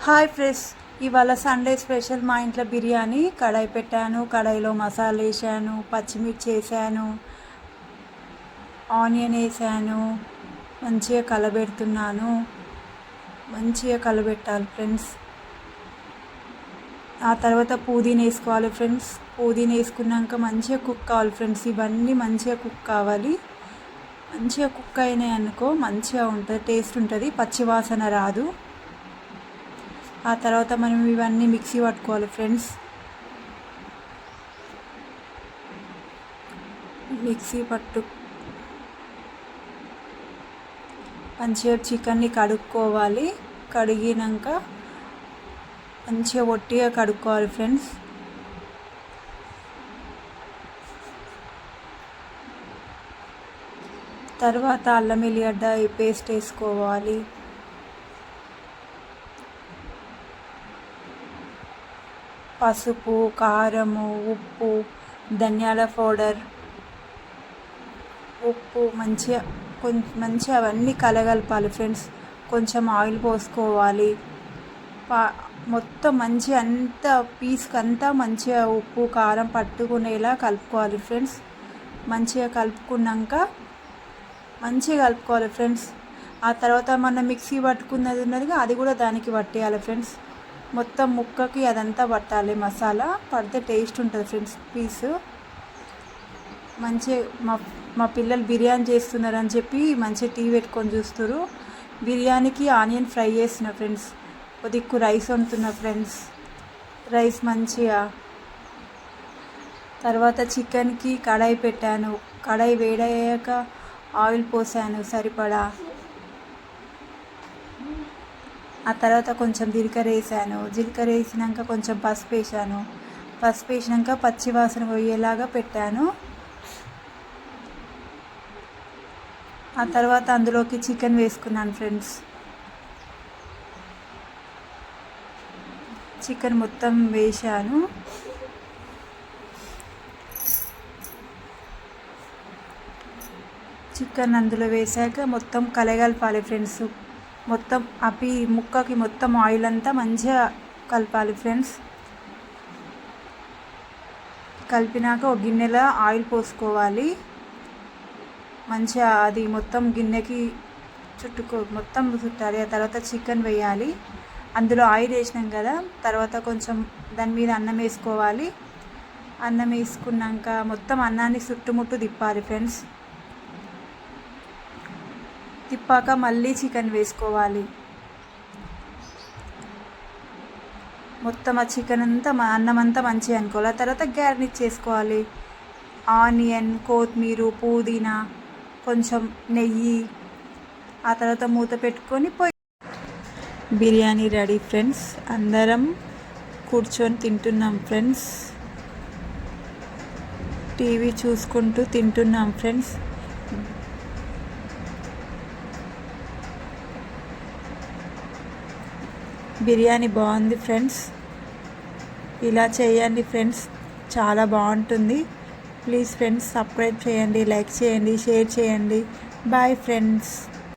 Hi friends, ఇవాళ Sunday special మా ఇంట్లో బిర్యానీ. కడాయి పెట్టాను, కడాయిలో మసాలా వేసాను, పచ్చిమిర్చి వేసాను, ఆనియన్ వేసాను, మంచిగా కలబెడుతున్నాను. మంచిగా కలబెట్టాలి ఫ్రెండ్స్. ఆ తర్వాత పుదీనా వేసుకోవాలి ఫ్రెండ్స్. పుదీనా వేసుకున్నాక మంచిగా కుక్ కావాలి ఫ్రెండ్స్. ఇవన్నీ మంచిగా కుక్ కావాలి. మంచిగా కుక్ అయినాయి అనుకో మంచిగా ఉంటుంది, టేస్ట్ ఉంటుంది, పచ్చివాసన రాదు. ఆ తర్వాత మనం ఇవన్నీ మిక్సీ పట్టుకోవాలి ఫ్రెండ్స్. మిక్సీ పట్టు మంచిగా చికెన్ని కడుక్కోవాలి. కడిగినాక మంచిగా ఒట్టిగా కడుక్కోవాలి ఫ్రెండ్స్. తర్వాత అల్లం ఎల్లిగడ్డ పేస్ట్ వేసుకోవాలి. పసుపు, కారము, ఉప్పు, ధనియాల పౌడర్, ఉప్పు మంచిగా అవన్నీ కలగలపాలి ఫ్రెండ్స్. కొంచెం ఆయిల్ పోసుకోవాలి. మొత్తం మంచిగా అంతా పీస్కి అంతా మంచిగా ఉప్పు కారం పట్టుకునేలా కలుపుకోవాలి ఫ్రెండ్స్. మంచిగా కలుపుకున్నాక ఫ్రెండ్స్. ఆ తర్వాత మనం మిక్సీ పట్టుకున్నది ఉన్నదిగా అది కూడా దానికి పట్టేయాలి ఫ్రెండ్స్. మొత్తం ముక్కకి అదంతా పట్టాలి. మసాలా పడితే టేస్ట్ ఉంటుంది ఫ్రెండ్స్. పీసు మంచిగా మా పిల్లలు బిర్యానీ చేస్తున్నారని చెప్పి మంచిగా టీ పెట్టుకొని చూస్తారు. బిర్యానీకి ఆనియన్ ఫ్రై చేసిన ఫ్రెండ్స్. ఒక దిక్కు రైస్ వండుతున్నా ఫ్రెండ్స్. రైస్ మంచిగా తర్వాత చికెన్కి కడాయి పెట్టాను. కడాయి వేడయ్యాక ఆయిల్ పోసాను సరిపడా. ఆ తర్వాత కొంచెం జీలకర్ర వేసాను. జీలకర్ర వేసినాక కొంచెం పసుపు వేసాను. పసుపు వేసినాక పచ్చివాసన పోయేలాగా పెట్టాను. ఆ తర్వాత అందులోకి చికెన్ వేసుకున్నాను ఫ్రెండ్స్. చికెన్ మొత్తం వేసాను. చికెన్ అందులో వేసాక మొత్తం కలగలపాలి ఫ్రెండ్స్. మొత్తం ముక్కకి మొత్తం ఆయిల్ అంతా మంచిగా కలపాలి ఫ్రెండ్స్. కలిపినాక ఒక గిన్నెలో ఆయిల్ పోసుకోవాలి. మంచిగా అది మొత్తం గిన్నెకి మొత్తం చుట్టాలి. ఆ తర్వాత చికెన్ వేయాలి. అందులో ఆయిల్ వేసినాం కదా, తర్వాత కొంచెం దాని మీద అన్నం వేసుకోవాలి. అన్నం వేసుకున్నాక మొత్తం అన్నాన్ని చుట్టుముట్టు తిప్పాలి ఫ్రెండ్స్. తిప్పాక మళ్ళీ చికెన్ వేసుకోవాలి. మొత్తం ఆ చికెన్ అంతా అన్నం అంతా మంచిగా అనుకోవాలి. ఆ తర్వాత గార్నిష్ చేసుకోవాలి. ఆనియన్, కొత్తిమీర, పుదీనా, కొంచెం నెయ్యి. ఆ తర్వాత మూత పెట్టుకొని బిర్యానీ రెడీ ఫ్రెండ్స్. అందరం కూర్చొని తింటున్నాం ఫ్రెండ్స్. టీవీ చూసుకుంటూ తింటున్నాం ఫ్రెండ్స్. బిర్యానీ బాగుంది ఫ్రెండ్స్. ఇలా చేయండి ఫ్రెండ్స్, చాలా బాగుంటుంది. ప్లీజ్ ఫ్రెండ్స్ సబ్స్క్రైబ్ చేయండి, లైక్ చేయండి, షేర్ చేయండి. Bye friends.